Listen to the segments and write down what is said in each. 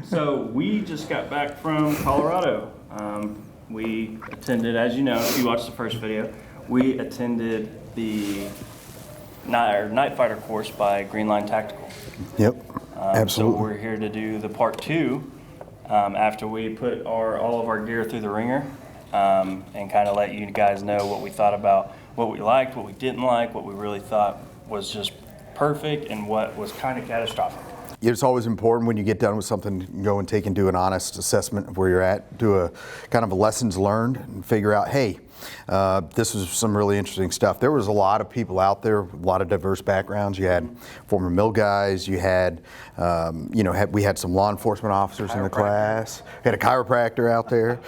So we just got back from Colorado. We attended, as you know, if you watched the first video, we attended the Night Fighter course by Green Line Tactical. Yep, absolutely. So we're here to do the part 2 after we put all of our gear through the ringer and kind of let you guys know what we thought about what we liked, what we didn't like, what we really thought was just perfect, and what was kind of catastrophic. It's always important when you get done with something, go and do an honest assessment of where you're at, do a kind of a lessons learned, and figure out, hey, this was some really interesting stuff. There was a lot of people out there, a lot of diverse backgrounds. You had former mill guys, you had, we had some law enforcement officers in the class, we had a chiropractor out there.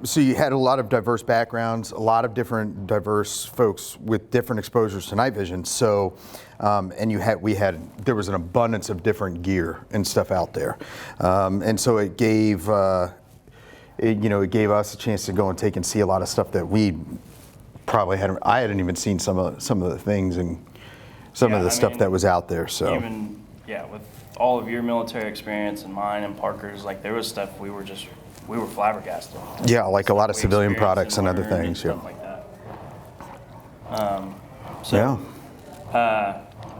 So you had a lot of diverse backgrounds, a lot of different diverse folks with different exposures to night vision. So, and there was an abundance of different gear and stuff out there. And so it gave, it gave us a chance to go and take and see a lot of stuff that we probably I hadn't even seen some of the things and some of the stuff that was out there. So even, with all of your military experience and mine and Parker's, like there was stuff we were flabbergasted. Yeah, like a lot of civilian products and other things. Stuff like that.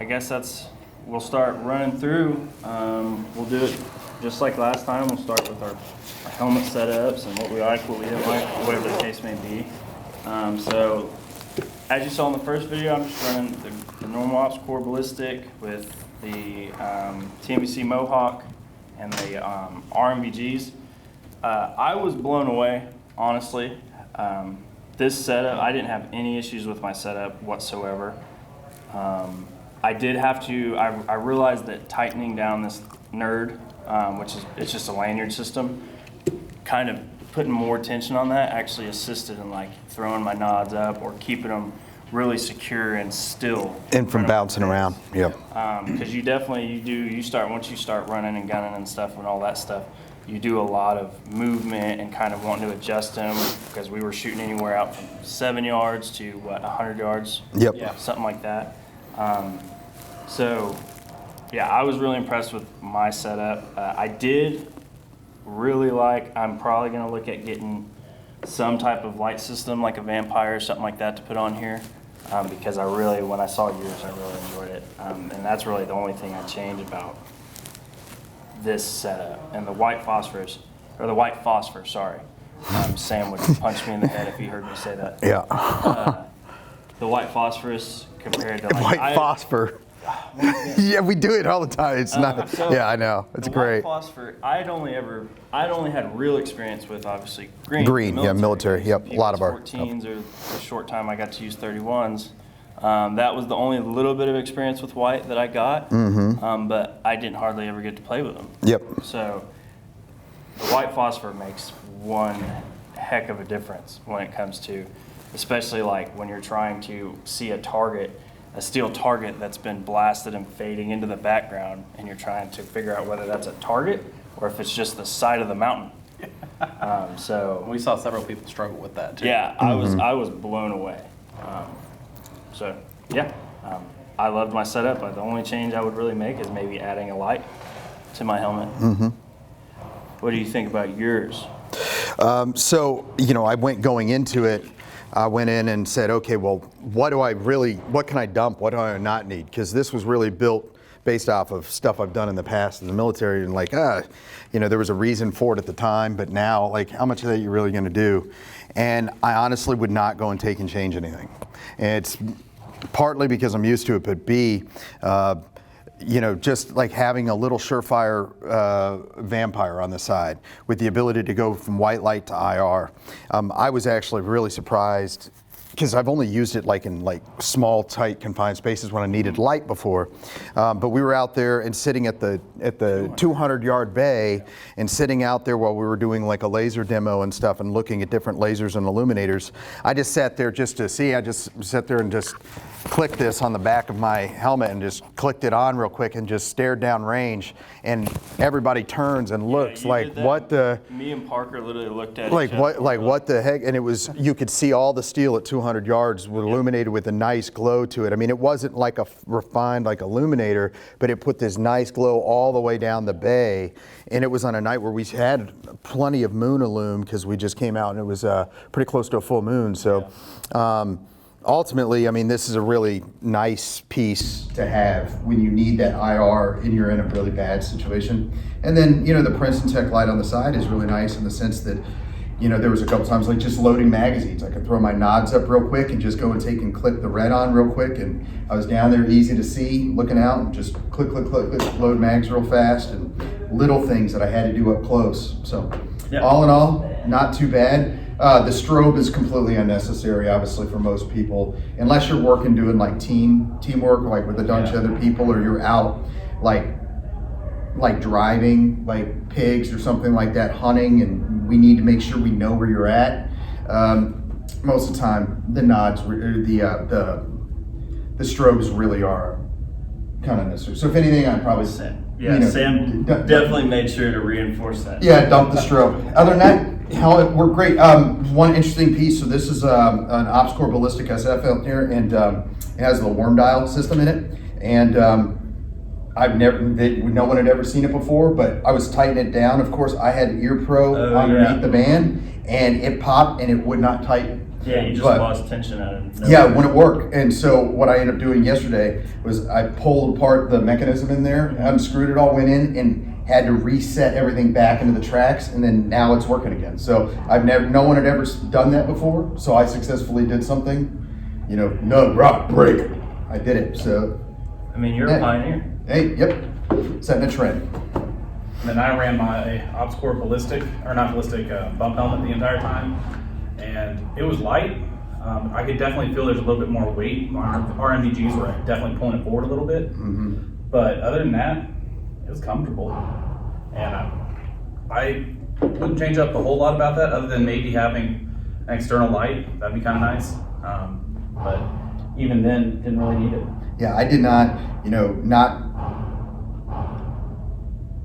I guess we'll start running through. We'll do it just like last time. We'll start with our helmet setups and what we like, what we didn't like, whatever the case may be. So as you saw in the first video, I'm just running the normal Ops Core ballistic with the TMVC Mohawk and the RMBGs. I was blown away, honestly. This setup, I didn't have any issues with my setup whatsoever. I did have to, I realized that tightening down this nerd, it's just a lanyard system, kind of putting more tension on that actually assisted in like throwing my nods up or keeping them really secure and still. And from bouncing around, yep. Because once you start running and gunning and stuff and all that stuff, you do a lot of movement and kind of wanting to adjust them because we were shooting anywhere out from 7 yards to 100 yards? Yep. Yeah, something like that. I was really impressed with my setup. I did really I'm probably going to look at getting some type of light system like a Vampire or something like that to put on here because when I saw yours, I really enjoyed it. And that's really the only thing I changed about this setup. And the white phosphor, sorry. Sam would punch me in the head if he heard me say that. Yeah. The white phosphorus compared to phosphor. Yeah, we do it all the time. It's not. Yeah, I know. It's great. White phosphor. I'd only had real experience with obviously green. Green, military. Yep, a lot of our 14s or the short time I got to use 31s. That was the only little bit of experience with white that I got. Mm-hmm. But I didn't hardly ever get to play with them. Yep. So the white phosphor makes one heck of a difference when it comes to, especially like when you're trying to see a steel target that's been blasted and fading into the background, and you're trying to figure out whether that's a target or if it's just the side of the mountain. So we saw several people struggle with that too. Yeah, I was blown away. I loved my setup. The only change I would really make is maybe adding a light to my helmet. Mm-hmm. What do you think about yours? Going into it, I went in and said, okay, well, what can I dump? What do I not need? Because this was really built based off of stuff I've done in the past in the military, and there was a reason for it at the time, but now, how much of that are you really going to do? And I honestly would not go and take and change anything. And it's partly because I'm used to it, but B, just like having a little surefire Vampire on the side with the ability to go from white light to IR. I was actually really surprised because I've only used it in small, tight, confined spaces when I needed light before. But we were out there and sitting at the 200-yard bay and sitting out there while we were doing a laser demo and stuff and looking at different lasers and illuminators. I just sat there just to see. I just sat there and just clicked this on the back of my helmet and just clicked it on real quick and just stared down range, and everybody turns and looks what the. Me and Parker literally looked at what the heck, and it was, you could see all the steel at 200 200 yards, illuminated with a nice glow to it. I mean, it wasn't like a refined like illuminator, but it put this nice glow all the way down the bay. And it was on a night where we had plenty of moon illume because we just came out and it was pretty close to a full moon. So ultimately, I mean, this is a really nice piece to have when you need that IR and you're in a really bad situation. And then, you know, the Princeton Tech light on the side is really nice in the sense that, you know, there was a couple times like just loading magazines. I could throw my nods up real quick and just go and take and click the red on real quick. And I was down there easy to see, looking out and just click, click, click, click, load mags real fast and little things that I had to do up close. So all in all, not too bad. The strobe is completely unnecessary, obviously, for most people, unless you're working doing like teamwork, like with a bunch of other people, or you're out like driving like pigs or something like that, hunting, and we need to make sure we know where you're at. Most of the time, the nods, the strobes really are kind of necessary. So if anything, I'd probably say, Sam definitely made sure to reinforce that. Yeah, dump the strobe. Other than that, helmet worked great. One interesting piece. So this is an OpsCore Ballistic SF out here, and it has the worm dial system in it. And no one had ever seen it before, but I was tightening it down. Of course, I had Ear Pro underneath the band, and it popped and it would not tighten. Yeah, you just lost tension out of it. Yeah, it wouldn't work. And so what I ended up doing yesterday was I pulled apart the mechanism in there, unscrewed it all, went in, and had to reset everything back into the tracks, and then now it's working again. So no one had ever done that before, so I successfully did something, no rock break. I did it, so. I mean, you're a pioneer. Hey, yep, setting a trend. And then I ran my OpsCore bump helmet the entire time, and it was light. I could definitely feel there's a little bit more weight. Our MDGs were definitely pulling it forward a little bit, but other than that, it was comfortable. And I wouldn't change up a whole lot about that, other than maybe having an external light. That'd be kind of nice. But even then, didn't really need it. Yeah, I did not,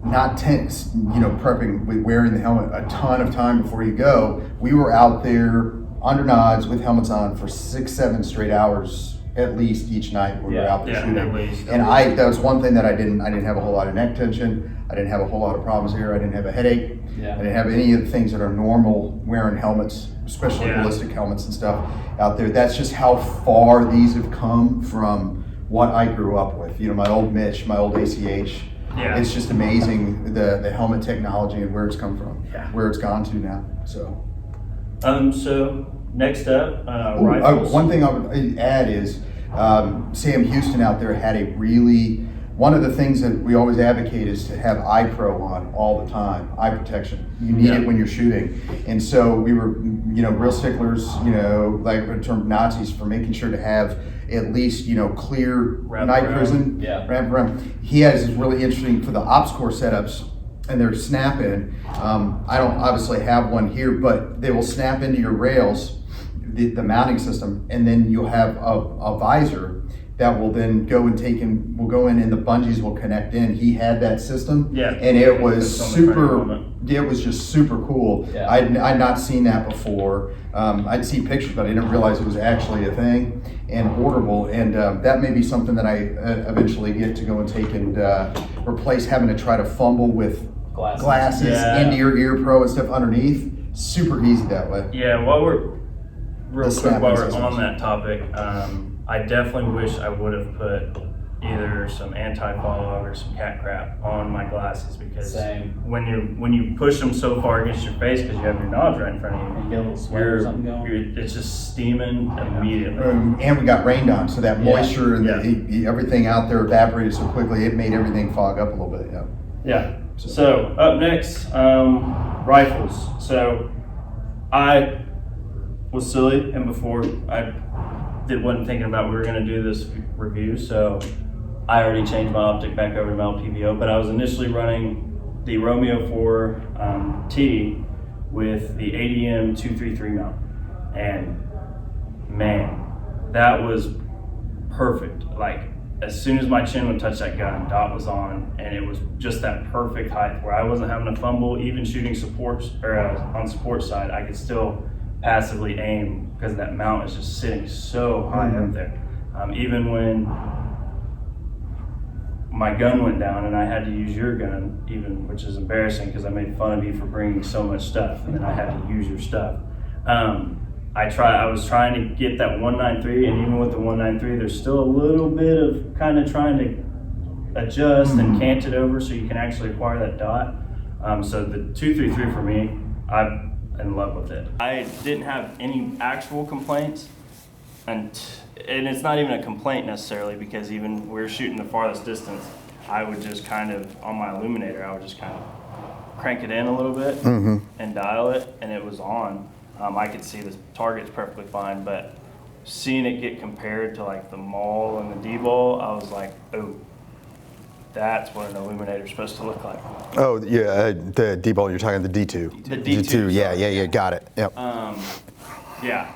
not tense, prepping with wearing the helmet a ton of time before you go. We were out there under nods with helmets on for 6-7 straight hours at least each night when we were out there shooting. At least. And that was one thing that I didn't have a whole lot of neck tension. I didn't have a whole lot of problems here. I didn't have a headache. I didn't have any of the things that are normal wearing helmets, especially ballistic helmets and stuff out there. That's just how far these have come from what I grew up with. My old Mitch, my old ACH. Yeah. It's just amazing the helmet technology and where it's come from, where it's gone to now. So next up, rifles. One thing I would add is Sam Houston out there had one of the things that we always advocate is to have eye pro on all the time, eye protection. You need it when you're shooting. And so we were, real sticklers, like in terms of Nazis, for making sure to have at least, clear night vision. He has this really interesting for the OpsCore setups, and they're snap-in. I don't obviously have one here, but they will snap into your rails, the mounting system, and then you'll have a visor that will then go and will go in and the bungees will connect in. He had that system, and it was it was just super cool. I'd not seen that before. I'd seen pictures, but I didn't realize it was actually a thing and orderable. And that may be something that I eventually get to go and take and replace having to try to fumble with glasses into your Ear Pro and stuff underneath. Super easy that way. Yeah, while we're on that topic, I definitely wish I would have put either some anti-fog or some cat crap on my glasses, because when you push them so far against your face because you have your nods right in front of you, and get a little sweat or something going. It's just steaming immediately. And we got rained on, so that moisture and everything out there evaporated so quickly, it made everything fog up a little bit. So up next, rifles. So I was silly, and before wasn't thinking about we were going to do this review, so I already changed my optic back over to my PVO, but I was initially running the Romeo 4 T with the ADM 233 mount, and man, that was perfect. Like, as soon as my chin would touch that gun, dot was on, and it was just that perfect height where I wasn't having to fumble. Even shooting supports or on support side, I could still passively aim because that mount is just sitting so high up there. Even when my gun went down and I had to use your gun, even, which is embarrassing because I made fun of you for bringing so much stuff and then I had to use your stuff. I was trying to get that 193, and even with the 193, there's still a little bit of kind of trying to adjust and cant it over so you can actually acquire that dot. So the 233 for me, I'm in love with it. I didn't have any actual complaints, and it's not even a complaint necessarily, because even when we were shooting the farthest distance, I would just kind of, on my illuminator, I would just kind of crank it in a little bit and dial it, and it was on. I could see the targets perfectly fine, but seeing it get compared to like the Maul and the D-Ball, I was like, oh, that's what an illuminator is supposed to look like. Oh, yeah, the D-Ball, you're talking the D2. The D2, yeah, got it. Yep. Yeah,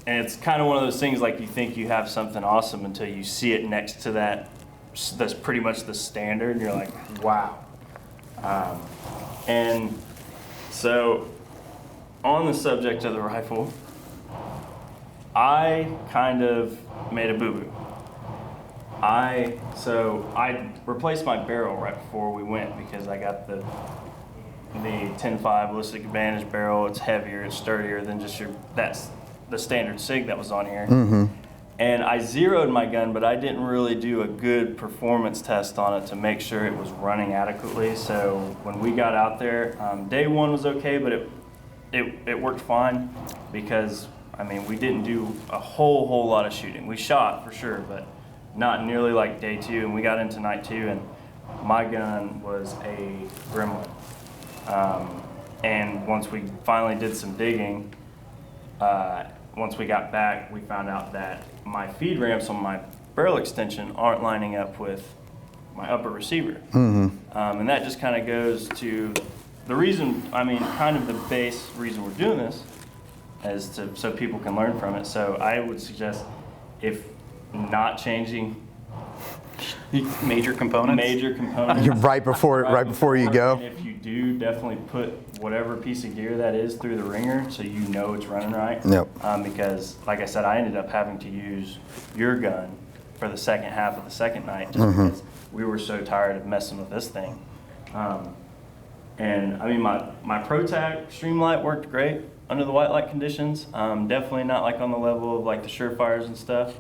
and it's kind of one of those things like you think you have something awesome until you see it next to that's pretty much the standard, and you're like, wow. And so, on the subject of the rifle, I kind of made a boo-boo. I replaced my barrel right before we went because I got the 10.5 ballistic advantage barrel. It's heavier, it's sturdier than just that's the standard SIG that was on here. And I zeroed my gun, but I didn't really do a good performance test on it to make sure it was running adequately. So when we got out there, day one was okay, but it worked fine because, I mean, we didn't do a whole lot of shooting. We shot for sure, but not nearly like day two, and we got into night two, and my gun was a gremlin. And once we finally did some digging, once we got back, we found out that my feed ramps on my barrel extension aren't lining up with my upper receiver. And that just kind of goes to the reason, I mean, kind of the base reason we're doing this is so people can learn from it. So I would suggest, if not changing Major components? right before you go. And if you do, definitely put whatever piece of gear that is through the ringer so you know it's running right. Yep. Because, like I said, I ended up having to use your gun for the second half of the second night just because we were so tired of messing with this thing. And I mean, my ProTac Streamlight worked great under the white light conditions. Definitely not like on the level of like the Surefires and stuff.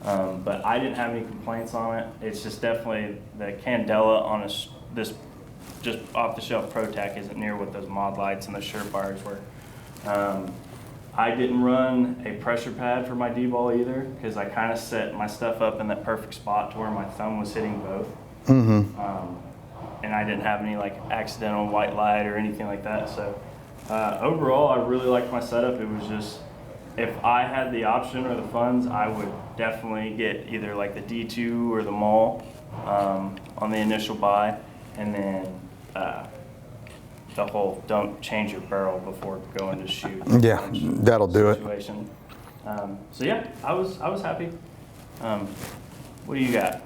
But I didn't have any complaints on it. It's just definitely the Candela on this just off-the-shelf ProTac isn't near what those mod lights and the Surefires were. I didn't run a pressure pad for my D-ball either because I kind of set my stuff up in that perfect spot to where my thumb was hitting both. And I didn't have any like accidental white light or anything like that. So overall, I really liked my setup. It was just, if I had the option or the funds, I would definitely get either like the D2 or the Maul on the initial buy, and then the whole don't change your barrel before going to shoot. Yeah, that'll do it. So yeah, I was happy. What do you got?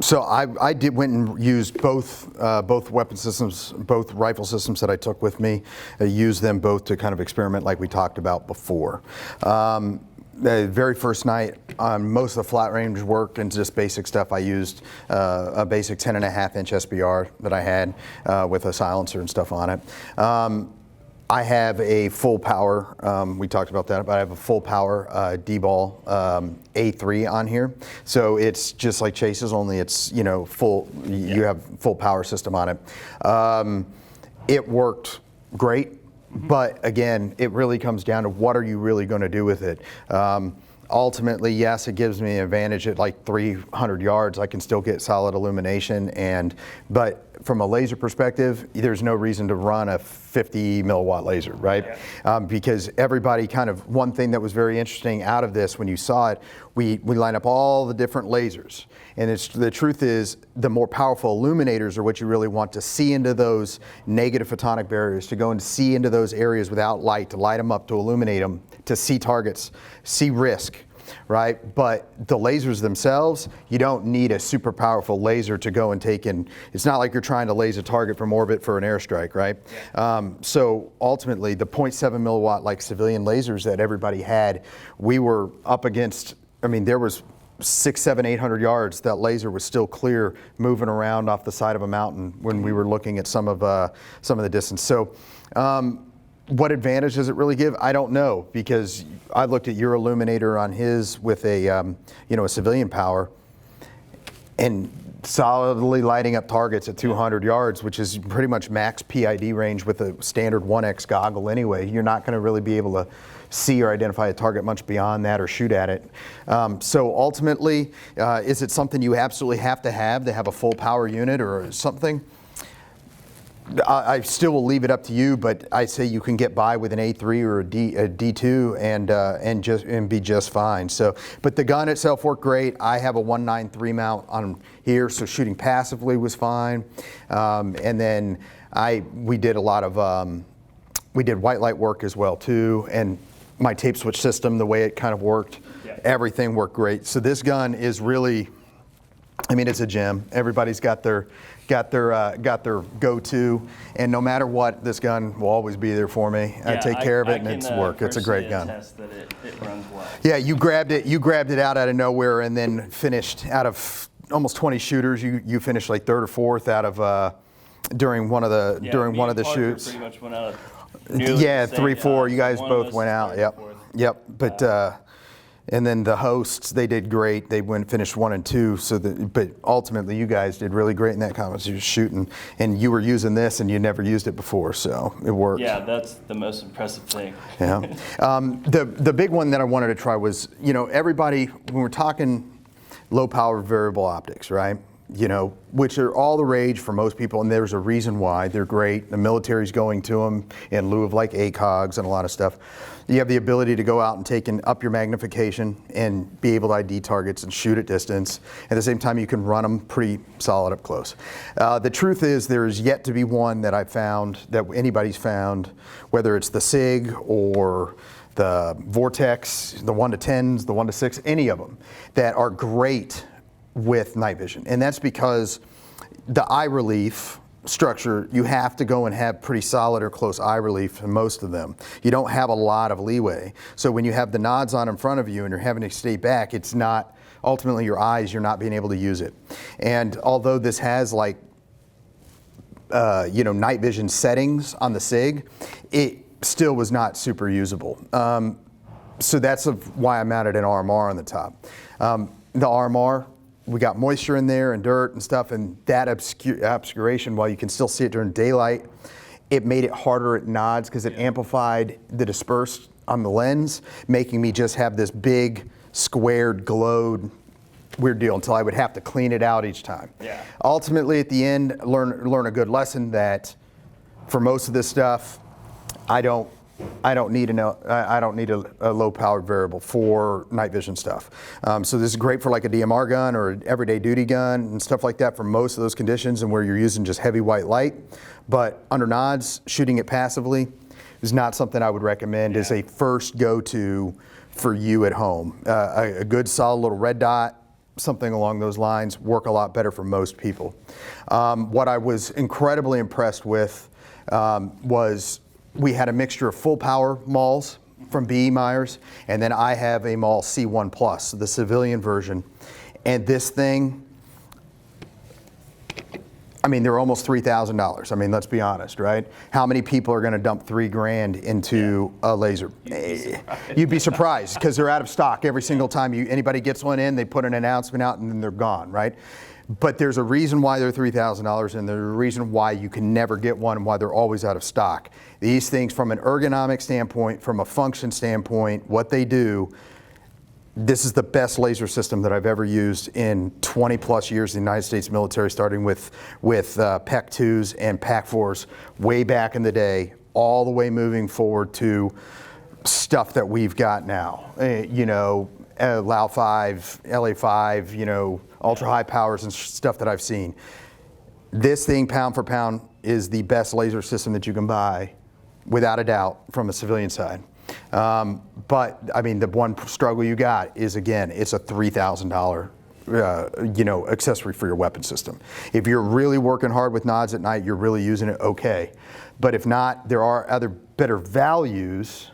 So I went and used both weapon systems, both rifle systems that I took with me. I used them both to kind of experiment like we talked about before. The very first night, on most of the flat range work and just basic stuff, I used a basic 10.5-inch SBR that I had with a silencer and stuff on it. I have a full power, we talked about that, but I have a full power D-Ball A3 on here. So it's just like Chase's, only it's, you know, full, you have full power system on it. It worked great, but again, it really comes down to what are you really going to do with it. Ultimately, yes, it gives me an advantage at like 300 yards. I can still get solid illumination, but from a laser perspective, there's no reason to run a 50 milliwatt laser, right? Because everybody kind of, one thing that was very interesting out of this when you saw it, we line up all the different lasers. And the truth is, the more powerful illuminators are what you really want to see into those negative photonic barriers, to go and see into those areas without light, to light them up, to illuminate them, to see targets, see risk. right? But the lasers themselves, you don't need a super powerful laser to go and take in. It's not like you're trying to laser target from orbit for an airstrike, right? So ultimately, the 0.7 milliwatt like civilian lasers that everybody had, we were up against, I mean, there was 600, 700, 800 yards, that laser was still clear, moving around off the side of a mountain when we were looking at some of the distance. So what advantage does it really give? I don't know, because I looked at your illuminator on his with a a civilian power, and solidly lighting up targets at 200 yards, which is pretty much max PID range with a standard 1X goggle anyway. You're not going to really be able to see or identify a target much beyond that or shoot at it. So ultimately, is it something you absolutely have to have a full power unit or something? I still will leave it up to you, but I say you can get by with an A3 or a D2 and be just fine. So, but the gun itself worked great. I have a 193 mount on here, so shooting passively was fine. And then we did a lot of we did white light work as well too, and my tape switch system, the way it kind of worked, everything worked great. So this gun is really, I mean, it's a gem. Everybody's got their go-to, and no matter what, this gun will always be there for me. I take care of it, and it's work. It's a great gun. Attest that it runs well. Yeah, you grabbed it out of nowhere, and then finished out of almost 20 shooters. You finished like third or fourth out of during one of the shoots. Pretty much went out. Yeah, 3, 4. You guys both went out. Yep. But and then the hosts, they did great. They finished 1 and 2. But ultimately, you guys did really great in that competition. You were shooting, and you were using this, and you never used it before, so it worked. Yeah, that's the most impressive thing. Yeah. The big one that I wanted to try was, everybody, when we're talking low power variable optics, right? Which are all the rage for most people, and there's a reason why. They're great. The military's going to them in lieu of like ACOGs and a lot of stuff. You have the ability to go out and up your magnification and be able to ID targets and shoot at distance. At the same time, you can run them pretty solid up close. The truth is, there is yet to be one that I've found, that anybody's found, whether it's the SIG or the Vortex, the 1 to 10s, the 1 to 6, any of them, that are great with night vision. And that's because the eye relief structure, you have to go and have pretty solid or close eye relief in most of them. You don't have a lot of leeway. So when you have the nods on in front of you and you're having to stay back, it's not, ultimately your eyes, you're not being able to use it. And although this has like, night vision settings on the SIG, it still was not super usable. So that's why I mounted an RMR on the top. The RMR, we got moisture in there and dirt and stuff, and that obscuration, while you can still see it during daylight, it made it harder at nods because it amplified the dispersed on the lens, making me just have this big, squared, glowed, weird deal until I would have to clean it out each time. Yeah. Ultimately, at the end, learn a good lesson that for most of this stuff, I don't need a low-powered variable for night vision stuff. So this is great for like a DMR gun or an everyday duty gun and stuff like that for most of those conditions and where you're using just heavy white light. But under nods, shooting it passively is not something I would recommend as a first go-to for you at home. A good solid little red dot, something along those lines, work a lot better for most people. What I was incredibly impressed with was we had a mixture of full power mauls from B.E. Myers, and then I have a maul C1 Plus, the civilian version. And this thing, I mean, they're almost $3,000. I mean, let's be honest, right? How many people are going to dump $3,000 into a laser? You'd be surprised because they're out of stock every single time anybody gets one in. They put an announcement out and then they're gone, right? But there's a reason why they're $3,000, and there's a reason why you can never get one and why they're always out of stock. These things, from an ergonomic standpoint, from a function standpoint, what they do, this is the best laser system that I've ever used in 20 plus years in the United States military, starting with PEC 2s and PAC 4s way back in the day, all the way moving forward to stuff that we've got now. LAU 5, LA 5, ultra high powers and stuff that I've seen. This thing, pound for pound, is the best laser system that you can buy, without a doubt, from a civilian side. But I mean, the one struggle you got is, again, it's a $3,000 accessory for your weapon system. If you're really working hard with nods at night, you're really using it, okay. But if not, there are other better values.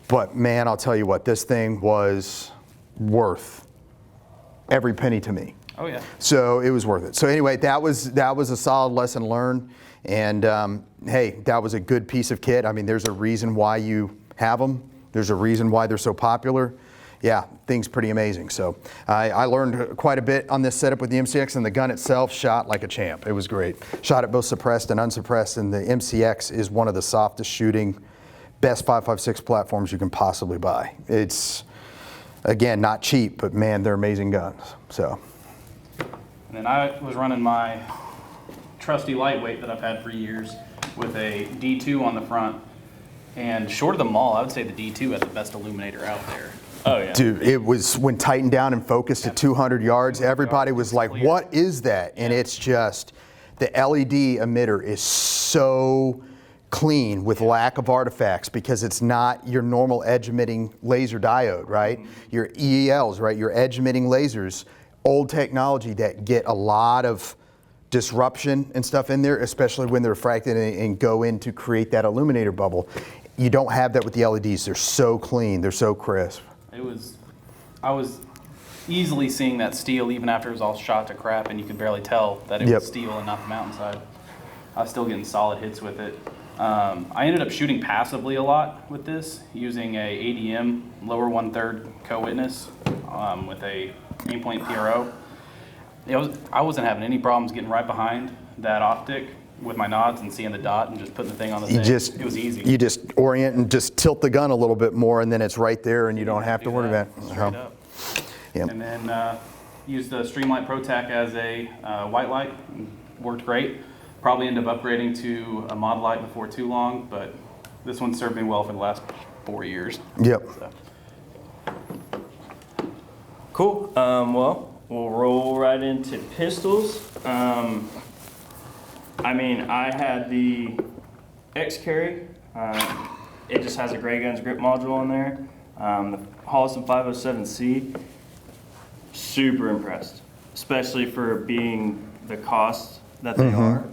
But man, I'll tell you what, this thing was worth every penny to me. Oh yeah. So it was worth it. So anyway, that was a solid lesson learned. And hey, that was a good piece of kit. I mean, there's a reason why you have them. There's a reason why they're so popular. Yeah, thing's pretty amazing. So I learned quite a bit on this setup with the MCX, and the gun itself shot like a champ. It was great. Shot it both suppressed and unsuppressed, and the MCX is one of the softest shooting, best 5.56 platforms you can possibly buy. It's, again, not cheap, but man, they're amazing guns. So. And then I was running my trusty lightweight that I've had for years with a D2 on the front. And short of the mall, I would say the D2 had the best illuminator out there. Oh yeah. Dude, it was, when tightened down and focused at 200 yards, everybody was like, what is that? And it's just, the LED emitter is so clean with lack of artifacts, because it's not your normal edge emitting laser diode, right? Your EELs, right? Your edge emitting lasers, old technology that get a lot of disruption and stuff in there, especially when they're refracted and go in to create that illuminator bubble. You don't have that with the LEDs. They're so clean, they're so crisp. I was easily seeing that steel even after it was all shot to crap, and you could barely tell that it was steel and not the mountainside. I was still getting solid hits with it. I ended up shooting passively a lot with this, using a ADM lower 1/3 co-witness with a aimpoint PRO. I wasn't having any problems getting right behind that optic with my nods and seeing the dot and just putting the thing on the thing. It was easy. You just orient and just tilt the gun a little bit more, and then it's right there, and you don't have to worry about it. Straight up. Yep. And then used the Streamlight ProTac as a white light. Worked great. Probably end up upgrading to a mod light before too long, but this one served me well for the last 4 years. Yep. So. Cool. Well, we'll roll right into pistols. I mean, I had the X-Carry. It just has a Gray Guns grip module in there. The Holliston 507C, super impressed, especially for being the cost that they are.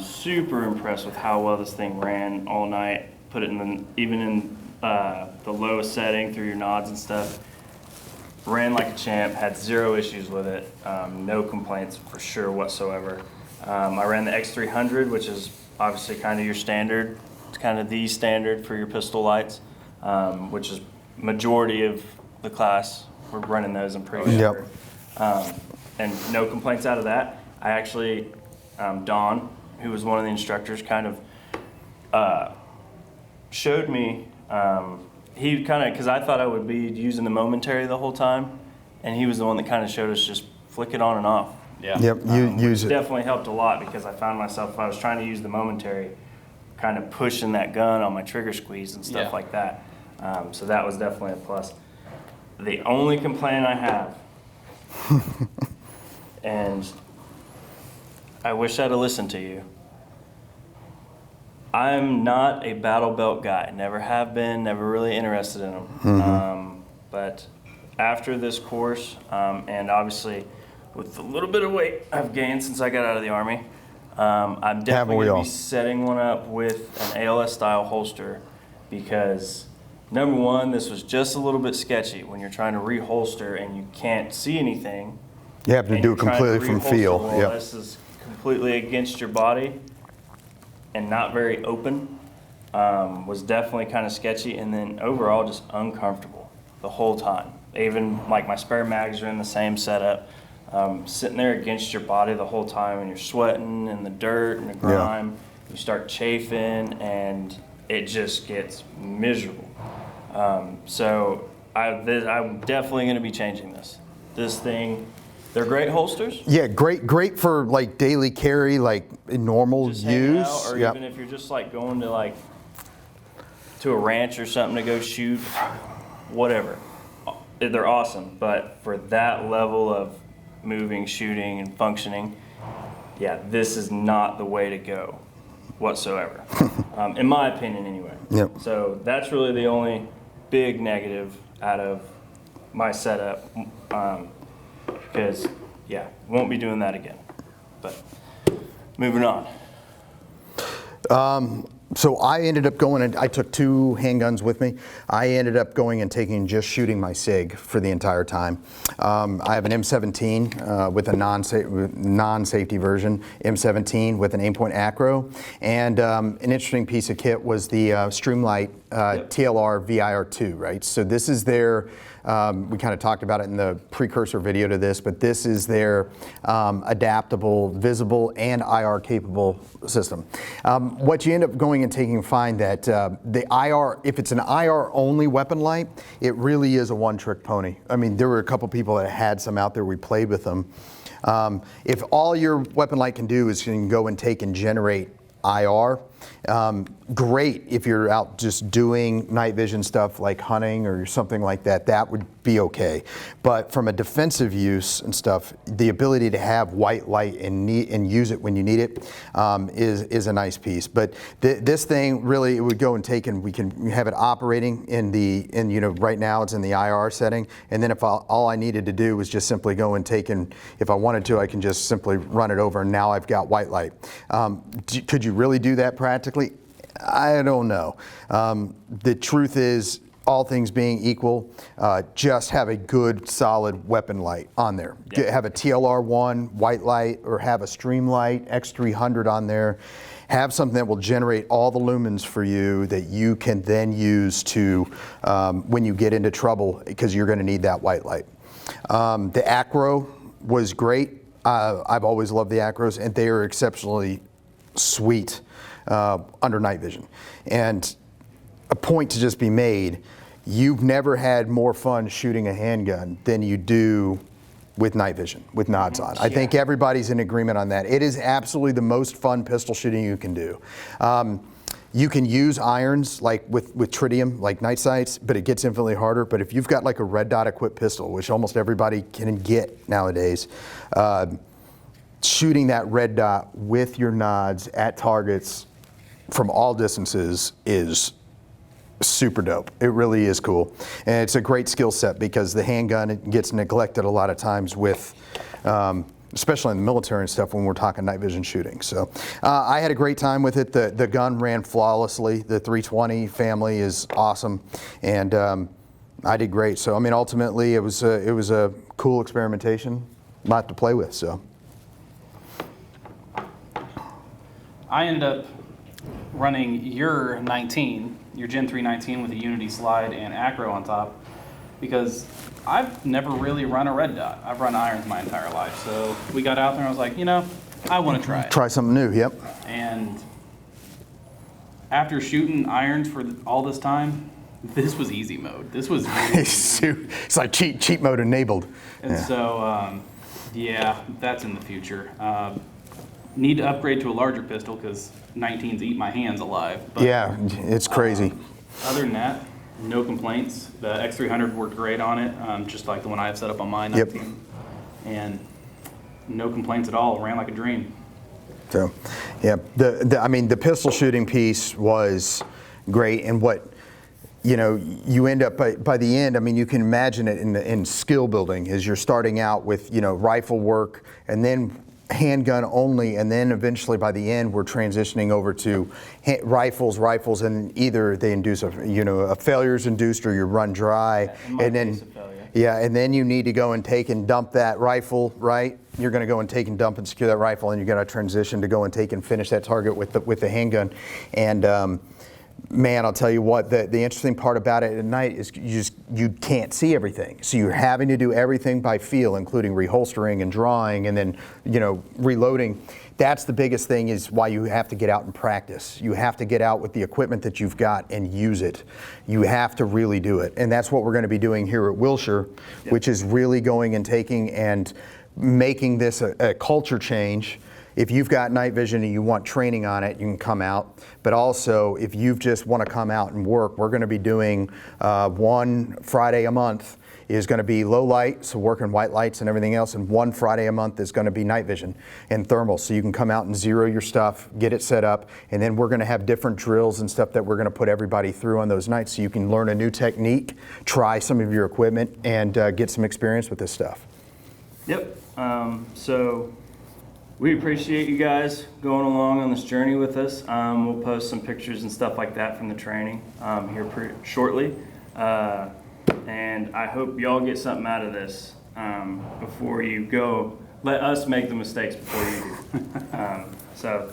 Super impressed with how well this thing ran all night. Put it in even in the lowest setting through your nods and stuff. Ran like a champ, had zero issues with it, no complaints for sure whatsoever. I ran the X300, which is obviously kind of your standard. It's kind of the standard for your pistol lights, which is majority of the class. We're running those, I'm pretty sure. And no complaints out of that. I actually, Don, who was one of the instructors, kind of showed me, he kind of, because I thought I would be using the momentary the whole time, and he was the one that kind of showed us just flick it on and off. Yeah. Yep, use it. Definitely helped a lot, because I found myself, if I was trying to use the momentary, kind of pushing that gun on my trigger squeeze and stuff like that. So that was definitely a plus. The only complaint I have, and I wish I'd have listened to you, I'm not a battle belt guy. Never have been, never really interested in them. But after this course, and obviously with the little bit of weight I've gained since I got out of the Army, I'm definitely going to be setting one up with an ALS style holster, because number one, this was just a little bit sketchy when you're trying to reholster and you can't see anything. You have to do it completely from feel. Well, this is completely against your body and not very open. Was definitely kind of sketchy, and then overall just uncomfortable the whole time. Even like my spare mags are in the same setup. Sitting there against your body the whole time, and you're sweating in the dirt and the grime. You start chafing, and it just gets miserable. So I'm definitely going to be changing this. This thing, they're great holsters. Yeah, great for like daily carry, like in normal Just hanging use. out, or even if you're just like going to a ranch or something to go shoot, whatever. They're awesome, but for that level of moving, shooting, and functioning, yeah, this is not the way to go whatsoever, in my opinion anyway. Yep. So that's really the only big negative out of my setup, because yeah, won't be doing that again. But moving on. So I ended up going and I took 2 handguns with me. I ended up going and just shooting my SIG for the entire time. I have an M17 with a non-safety version, M17 with an aim-point acro, and an interesting piece of kit was the Streamlight TLR VIR2, right? So this is their, we kind of talked about it in the precursor video to this, but this is their adaptable, visible, and IR capable system. What you end up going and taking, find that the IR, if it's an IR only weapon light, it really is a one-trick pony. I mean, there were a couple people that had some out there, we played with them. If all your weapon light can do is can go and take and generate IR, great if you're out just doing night vision stuff like hunting or something like that, that would be okay. But from a defensive use and stuff, the ability to have white light and use it when you need it is a nice piece. But this thing really, it would go and take, and we can have it operating you know, right now it's in the IR setting, and then if all I needed to do was just simply go and take, and if I wanted to, I can just simply run it over, and now I've got white light. Could you really do that practically? I don't know. The truth is, all things being equal, just have a good solid weapon light on there. Yeah. Have a TLR1 white light, or have a Streamlight X300 on there. Have something that will generate all the lumens for you that you can then use to when you get into trouble, because you're going to need that white light. The acro was great. I've always loved the acros, and they are exceptionally sweet under night vision. And a point to just be made, you've never had more fun shooting a handgun than you do with night vision, with nods on. I think everybody's in agreement on that. It is absolutely the most fun pistol shooting you can do. You can use irons like with tritium, like night sights, but it gets infinitely harder. But if you've got like a red dot equipped pistol, which almost everybody can get nowadays, shooting that red dot with your nods at targets from all distances is super dope. It really is cool. And it's a great skill set, because the handgun gets neglected a lot of times with, especially in the military and stuff, when we're talking night vision shooting. So I had a great time with it. The gun ran flawlessly. The 320 family is awesome. And I did great. So, I mean, ultimately it was a cool experimentation, lot to play with, so. I ended up running your 19, your Gen 3 19 with a Unity slide and acro on top, because I've never really run a red dot. I've run irons my entire life. So we got out there and I was like, you know, I want to try it. Try something new, yep. And after shooting irons for all this time, this was easy mode. This was really it's like cheat mode enabled. And so, yeah, that's in the future. Need to upgrade to a larger pistol, because 19s eat my hands alive. But, yeah, it's crazy. Other than that, no complaints. The X300 worked great on it, just like the one I have set up on my 19. Yep. And no complaints at all. Ran like a dream. So, yeah, I mean, the pistol shooting piece was great, and what, you know, you end up by the end, I mean, you can imagine it in skill building, is you're starting out with, you know, rifle work, and then handgun only, and then eventually by the end we're transitioning over to rifles, and either they induce a failure's induced, or you run dry, and then and then you need to go and take and dump that rifle, right? You're going to go and take and dump and secure that rifle, and you're going to transition to go and take and finish that target with the handgun. And man, I'll tell you what, the interesting part about it at night is you can't see everything. So you're having to do everything by feel, including reholstering and drawing, and then, you know, reloading. That's the biggest thing, is why you have to get out and practice. You have to get out with the equipment that you've got and use it. You have to really do it. And that's what we're going to be doing here at Wilshire, which is really going and taking and making this a culture change. If you've got night vision and you want training on it, you can come out. But also, if you just want to come out and work, we're going to be doing one Friday a month. is going to be low light, so working white lights and everything else, and one Friday a month is going to be night vision and thermal, so you can come out and zero your stuff, get it set up, and then we're going to have different drills and stuff that we're going to put everybody through on those nights so you can learn a new technique, try some of your equipment, and get some experience with this stuff. Yep. So we appreciate you guys going along on this journey with us. We'll post some pictures and stuff like that from the training here pretty shortly. And I hope y'all get something out of this before you go. Let us make the mistakes before you do. So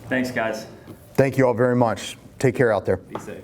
thanks, guys. Thank you all very much. Take care out there. Be safe.